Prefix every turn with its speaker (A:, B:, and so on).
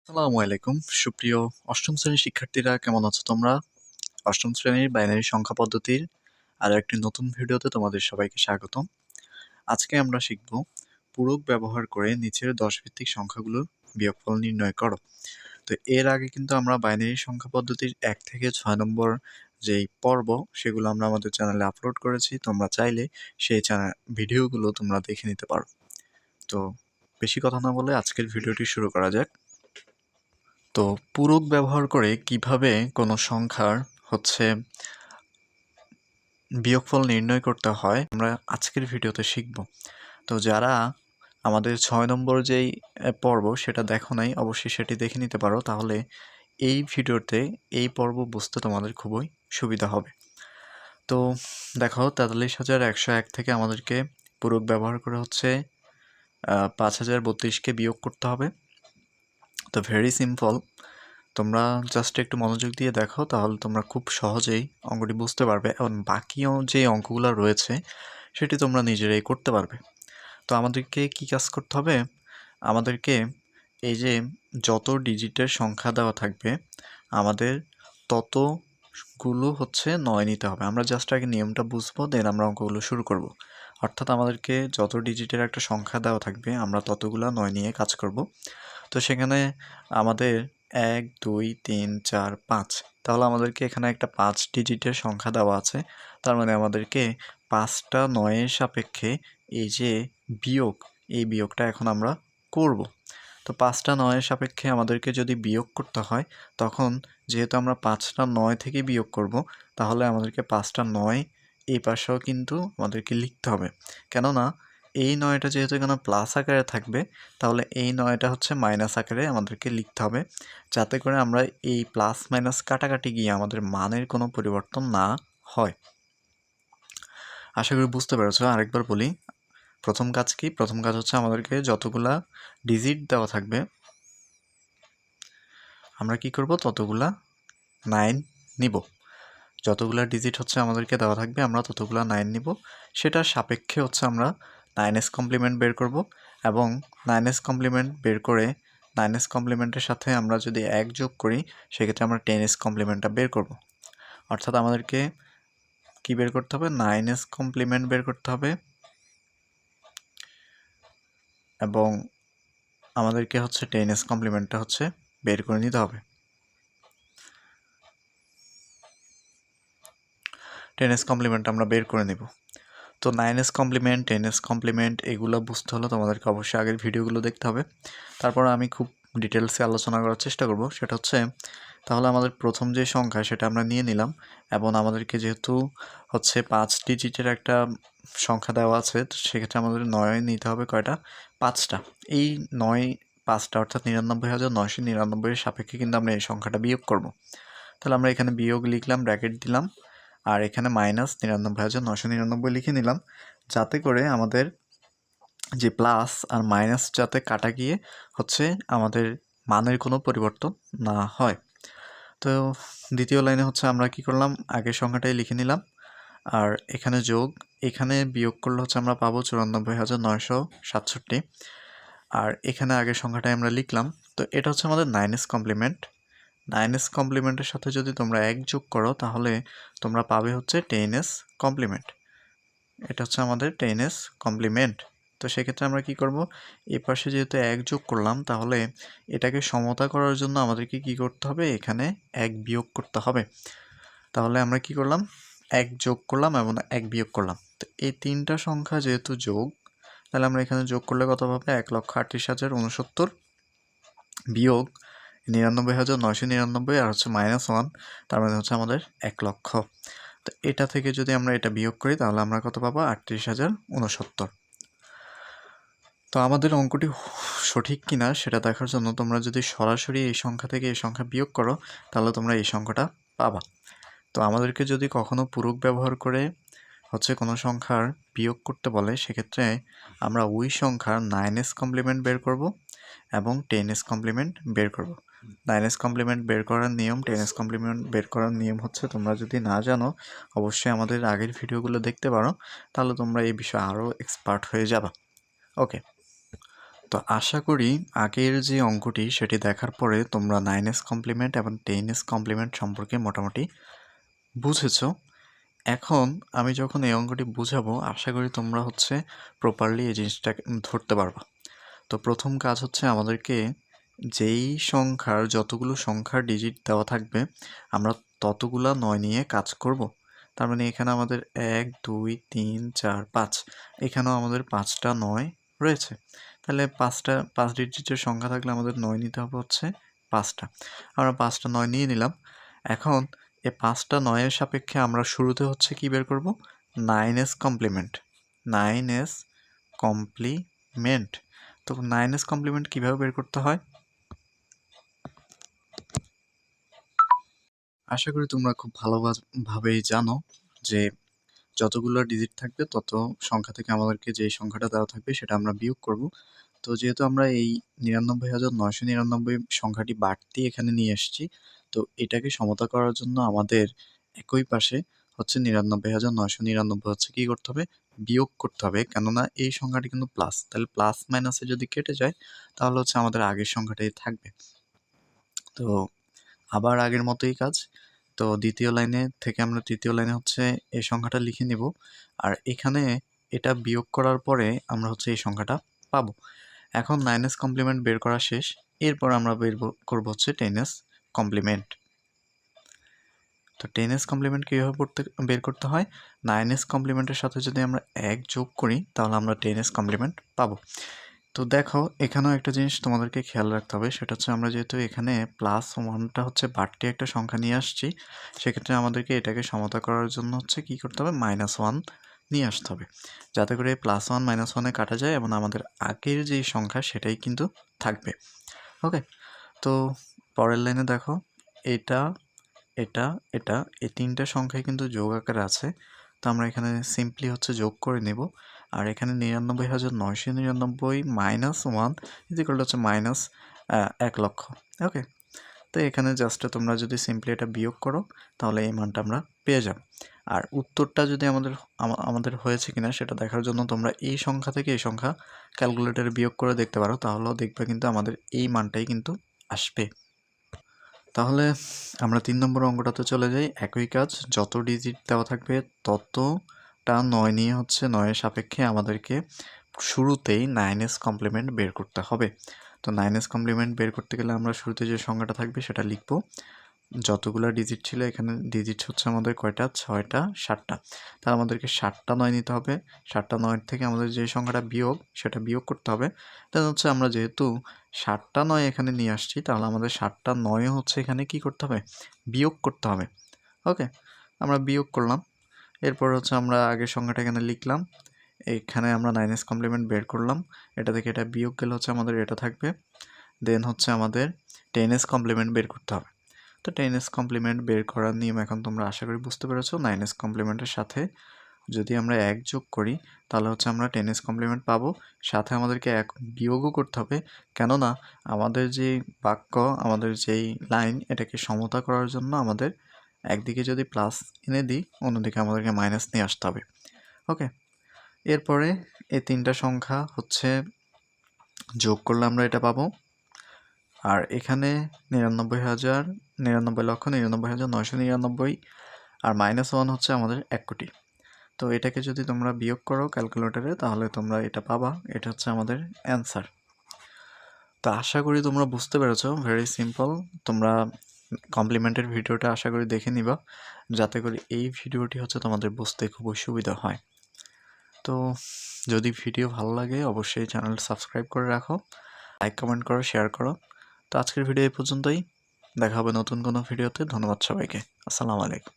A: আসসালামু আলাইকুম সুপ্রিয় অষ্টম শ্রেণীর শিক্ষার্থীরা, কেমন আছো তোমরা? অষ্টম শ্রেণীর বাইনারি সংখ্যা পদ্ধতির আরো একটি নতুন ভিডিওতে তোমাদের সবাইকে স্বাগতম। আজকে আমরা শিখব পূরক ব্যবহার করে নিচের 10 ভিত্তিক সংখ্যাগুলোর বিয়োগফল নির্ণয় করো। তো এর আগে কিন্তু আমরা বাইনারি সংখ্যা পদ্ধতির 1 থেকে 6 নম্বর যেই পর্ব সেগুলো আমরা আমাদের চ্যানেলে আপলোড করেছি। তোমরা চাইলে সেই ভিডিওগুলো তোমরা দেখে নিতে পারো। তো বেশি কথা না বলে আজকের ভিডিওটি শুরু করা যাক। তো পূরক ব্যবহার করে কিভাবে কোনো সংখ্যার বিয়োগফল নির্ণয় করতে হয় আমরা আজকের ভিডিওতে শিখব। তো যারা আমাদের 6 নম্বর যেই পর্ব সেটা দেখো নাই, অবশ্যই সেটি দেখে নিতে পারো, তাহলে এই ভিডিওতে এই পর্ব বুঝতে তোমাদের খুবই সুবিধা হবে। তো দেখো 43,101 থেকে আমাদেরকে পূরক ব্যবহার করে 5,032কে বিয়োগ করতে হবে। তো ভেরি সিম্পল, তোমরা জাস্ট একটু মনোযোগ দিয়ে দেখো, তাহলে তোমরা খুব সহজেই অঙ্কটি বুঝতে পারবে এবং বাকি যে অঙ্কগুলো রয়েছে সেটি তোমরা নিজেরাই করতে পারবে। তো আমাদেরকে কি কাজ করতে হবে? আমাদেরকে এই যে যত ডিজিটের সংখ্যা দেওয়া থাকবে আমাদের ততগুলো 9 নিতে হবে। আমরা জাস্ট আগে নিয়মটা বুঝবো, দেন আমরা অঙ্কগুলো শুরু করব। অর্থাৎ আমাদেরকে যত ডিজিটের একটা সংখ্যা দেওয়া থাকবে আমরা ততগুলো 9 নিয়ে কাজ করব। তো সেখানে আমাদের 1 2 3 4 5, তাহলে আমাদেরকে এখানে একটা 5 ডিজিটের সংখ্যা দেওয়া আছে। তার মানে আমাদেরকে 5টা 9-এর সাপেক্ষে এই যে এই বিয়োগটা এখন আমরা করব। তো 5টা 9-এর সাপেক্ষে আমাদেরকে যদি বিয়োগ করতে হয়, তখন যেহেতু আমরা 5টা 9 থেকে বিয়োগ করব, তাহলে আমাদেরকে 5টা 9 এই পাশেও কিন্তু আমাদেরকে লিখতে হবে। কেননা এই 9টা যেহেতু এখানে প্লাস আকারে থাকবে, তাহলে এই 9টা মাইনাস আকারে আমাদেরকে লিখতে হবে, যাতে করে আমরা এই প্লাস মাইনাস কাটাকাটি গিয়ে আমাদের মানের কোনো পরিবর্তন না হয়। আশা করি বুঝতে পেরেছো। আরেকবার বলি, প্রথম কাজ কি? প্রথম কাজ আমাদেরকে যতগুলা ডিজিট দেওয়া থাকবে আমরা কি করব, ততগুলা 9 নিব। যতগুলা ডিজিট আমাদেরকে দেওয়া থাকবে আমরা ততগুলা 9 নিব। সেটার সাপেক্ষে আমরা 9s কমপ্লিমেন্ট বের করব, এবং 9s কমপ্লিমেন্ট বের করে 9s কমপ্লিমেন্টের সাথে আমরা যদি 1 যোগ করি, সেক্ষেত্রে আমরা 10s কমপ্লিমেন্টটা বের করব। অর্থাৎ আমাদেরকে কি বের করতে হবে? 9s কমপ্লিমেন্ট বের করতে হবে, এবং আমাদেরকে 10s কমপ্লিমেন্টটা বের করে নিতে হবে। 10s কমপ্লিমেন্ট আমরা বের করে নেব। তো 9s কমপ্লিমেন্ট, 10s কমপ্লিমেন্ট এগুলো বুঝতে হলে তোমাদেরকে অবশ্যই আগের ভিডিওগুলো দেখতে হবে। তারপর আমি খুব ডিটেলসে আলোচনা করার চেষ্টা করব। সেটা তাহলে আমাদের প্রথম যে সংখ্যা সেটা আমরা নিয়ে নিলাম, এবং আমাদেরকে যেহেতু 5 ডিজিটের একটা সংখ্যা দেওয়া আছে, তো সেক্ষেত্রে আমাদের 9 নিতে হবে কয়টা? 5টা। এই 9 5টা অর্থাৎ 99,999 এর সাপেক্ষে কিন্তু আমরা এই সংখ্যাটা বিয়োগ করব। তাহলে আমরা এখানে বিয়োগ লিখলাম, ব্র্যাকেট দিলাম, আর এখানে মাইনাস 99,999 লিখে নিলাম, যাতে করে আমাদের যে প্লাস আর মাইনাস যাতে কাটা গিয়ে আমাদের মানের কোনো পরিবর্তন না হয়। তো দ্বিতীয় লাইনে আমরা কি করলাম, আগের সংখ্যাটাই লিখে নিলাম, আর এখানে যোগ, এখানে বিয়োগ করলে আমরা পাবো 94,967, আর এখানে আগের সংখ্যাটাই আমরা লিখলাম। তো এটা আমাদের 9s কমপ্লিমেন্ট। 9s কমপ্লিমেন্টের সাথে যদি তোমরা 1 যোগ করো, তাহলে তোমরা পাবে 10s কমপ্লিমেন্ট। এটা আমাদের 10s কমপ্লিমেন্ট। তো সেক্ষেত্রে আমরা কি করব, এই পাশে যেহেতু 1 যোগ করলাম, তাহলে এটাকে সমতা করার জন্য আমাদেরকে কি করতে হবে, এখানে 1 বিয়োগ করতে হবে। তাহলে আমরা কি করলাম, 1 যোগ করলাম এবং 1 বিয়োগ করলাম। তো এই তিনটা সংখ্যা যেহেতু যোগ, তাহলে আমরা এখানে যোগ করলে কত পাবে? 1,38,069 বিয়োগ 99,999 আর -1, তার মানে আমাদের 1 লক্ষ। তো এটা থেকে যদি আমরা এটা বিয়োগ করি, তাহলে আমরা কত পাবো? 38,069। তো আমাদের অঙ্কটি সঠিক কিনা সেটা দেখার জন্য তোমরা যদি সরাসরি এই সংখ্যা থেকে এই সংখ্যা বিয়োগ করো, তাহলে তোমরা এই সংখ্যাটা পাবা। তো আমাদেরকে যদি কখনো পূরক ব্যবহার করে কোনো সংখ্যার বিয়োগ করতে বলে, সেক্ষেত্রে আমরা ওই সংখ্যার 9s কমপ্লিমেন্ট বের করব এবং 10s কমপ্লিমেন্ট বের করব। 9s কমপ্লিমেন্ট বের করার নিয়ম, 10s কমপ্লিমেন্ট বের করার নিয়ম তোমরা যদি না জানো, অবশ্যই আমাদের আগের ভিডিওগুলো দেখতে পারো, তাহলে তোমরা এই বিষয়ে আরও এক্সপার্ট হয়ে যাবা। ওকে, তো আশা করি আগের যে অঙ্কটি সেটি দেখার পরে তোমরা 9s কমপ্লিমেন্ট এবং 10s কমপ্লিমেন্ট সম্পর্কে মোটামুটি বুঝেছো। এখন আমি যখন এই অঙ্কটি বুঝাবো আশা করি তোমরা প্রপারলি এই জিনিসটাকে ধরতে পারবা। তো প্রথম কাজ আমাদেরকে যেই সংখ্যার যতগুলো সংখ্যার ডিজিট দেওয়া থাকবে আমরা ততগুলা 9 নিয়ে কাজ করব। তার মানে এখানে আমাদের 1 2 3 4 5, এখানেও আমাদের 5টা 9 রয়েছে। তাহলে 5 ডিজিটের সংখ্যা থাকলে আমাদের 9 নিতে হবে 5টা। আমরা 5টা 9 নিয়ে নিলাম। এখন এই 5টা 9-এর সাপেক্ষে আমরা শুরুতে কি বের করব? 9s complement. 9s complement. তো 9s কমপ্লিমেন্ট কিভাবে বের করতে হয়? আশা করি তোমরা খুব ভালোভাবেই জানো যে যতগুলো ডিজিট থাকবে তত সংখ্যা থেকে আমাদেরকে যে সংখ্যাটা দেওয়া থাকবে সেটা আমরা বিয়োগ করব। তো যেহেতু আমরা এই 99,999 সংখ্যাটি বাড়তি এখানে নিয়ে এসেছি, তো এটাকে সমতা করার জন্য আমাদের একই পাশে 99,999 কি করতে হবে? বিয়োগ করতে হবে, কেননা এই সংখ্যাটি কিন্তু প্লাস। তাহলে প্লাস মাইনাসে যদি কেটে যায় তাহলে আমাদের আগের সংখ্যাটাই থাকবে। তো আবার আগের মতোই কাজ। তো দ্বিতীয় লাইনে থেকে আমরা তৃতীয় লাইনে এই সংখ্যাটা লিখে নিব, আর এখানে এটা বিয়োগ করার পরে আমরা এই সংখ্যাটা পাবো। এখন 9s কমপ্লিমেন্ট বের করা শেষ। এরপর আমরা বের করব 10s কমপ্লিমেন্ট। তো 10s কমপ্লিমেন্ট কীভাবে বের করতে হয়? 9s কমপ্লিমেন্টের সাথে যদি আমরা 1 যোগ করি তাহলে আমরা 10s কমপ্লিমেন্ট পাবো। তো দেখো এখানেও একটা জিনিস তোমাদেরকে খেয়াল রাখতে হবে, সেটা আমরা যেহেতু এখানে +1টা বাড়তি একটা সংখ্যা নিয়ে আসছি, সেক্ষেত্রে আমাদেরকে এটাকে সমতা করার জন্য কি করতে হবে? -1 নিয়ে আসতে হবে, যাতে করে +1 -1-এ কাটা যায় এবং আমাদের আগের যেই সংখ্যা সেটাই কিন্তু থাকবে। ওকে, তো পরের লাইনে দেখো এটা এটা এটা এই তিনটা সংখ্যাই কিন্তু যোগ আকারে আছে। তো আমরা এখানে সিম্পলি যোগ করে নেব। আর এখানে 99,999 -1 -1 লক্ষ। ওকে, তো এখানে জাস্ট তোমরা যদি সিম্পলি এটা বিয়োগ করো তাহলে এই মানটা আমরা পেয়ে যাব। আর উত্তরটা যদি আমাদের হয়েছে কিনা সেটা দেখার জন্য তোমরা এই সংখ্যা থেকে এই সংখ্যা ক্যালকুলেটরে বিয়োগ করে দেখতে পারো, তাহলেও দেখবে কিন্তু আমাদের এই মানটাই কিন্তু আসবে। তাহলে আমরা 3 নম্বর অঙ্কটাতে চলে যাই। একই কাজ, যত ডিজিট দেওয়া থাকবে ততটা 9 নিয়ে 9-এর সাপেক্ষে আমাদেরকে শুরুতেই 9s কমপ্লিমেন্ট বের করতে হবে। তো 9s কমপ্লিমেন্ট বের করতে গেলে আমরা শুরুতে যে সংখ্যাটা থাকবে সেটা লিখব। যতগুলো ডিজিট ছিল এখানে ডিজিট আমাদের কয়টা? 6টা 7টা। তাহলে আমাদেরকে 7টা 9 নিতে হবে। 7টা 9 থেকে আমাদের যে সংখ্যাটা বিয়োগ সেটা বিয়োগ করতে হবে। দেন আমরা যেহেতু 7টা 9 এখানে নিয়ে আসছি তাহলে আমাদের 7টা 9 এখানে কি করতে হবে? বিয়োগ করতে হবে। ওকে, আমরা বিয়োগ করলাম। এরপর আমরা আগের সংখ্যাটা এখানে লিখলাম। এখানে আমরা 9s কমপ্লিমেন্ট বের করলাম। এটা থেকে এটা বিয়োগ গেলে আমাদের এটা থাকবে। দেন আমাদের 10s কমপ্লিমেন্ট বের করতে হবে। তো 10s কমপ্লিমেন্ট বের করার নিয়ম এখন তোমরা আশা করি বুঝতে পেরেছো। 9s কমপ্লিমেন্টের সাথে যদি আমরা 1 যোগ করি তাহলে আমরা 10s কমপ্লিমেন্ট পাবো। সাথে আমাদেরকে 1 বিয়োগও করতে হবে, কেননা আমাদের যে বাক্য, আমাদের যেই লাইন, এটাকে সমতা করার জন্য আমাদের একদিকে যদি প্লাস এনে দিই অন্যদিকে আমাদেরকে মাইনাস নিয়ে আসতে হবে। ওকে, এরপরে এই তিনটা সংখ্যা যোগ করলে আমরা এটা পাবো। আর এখানে 99,99,99,999 আর -1 আমাদের 1 কোটি। তো এটাকে যদি তোমরা বিয়োগ করো ক্যালকুলেটরে তাহলে তোমরা এটা পাবা। এটা আমাদের অ্যান্সার। তো আশা করি তোমরা বুঝতে পেরেছো। Very simple. তোমরা কমপ্লিমেন্টের ভিডিওটা আশা করি দেখে নিবা, যাতে করে এই ভিডিওটি তোমাদের বুঝতে খুবই সুবিধা হয়। তো যদি ভিডিও ভালো লাগে অবশ্যই চ্যানেল সাবস্ক্রাইব করে রাখো, লাইক কমেন্ট করো, শেয়ার করো। তো আজকের ভিডিও এই পর্যন্তই। দেখা হবে নতুন কোনো ভিডিওতে। ধন্যবাদ সবাইকে। আসসালামু আলাইকুম।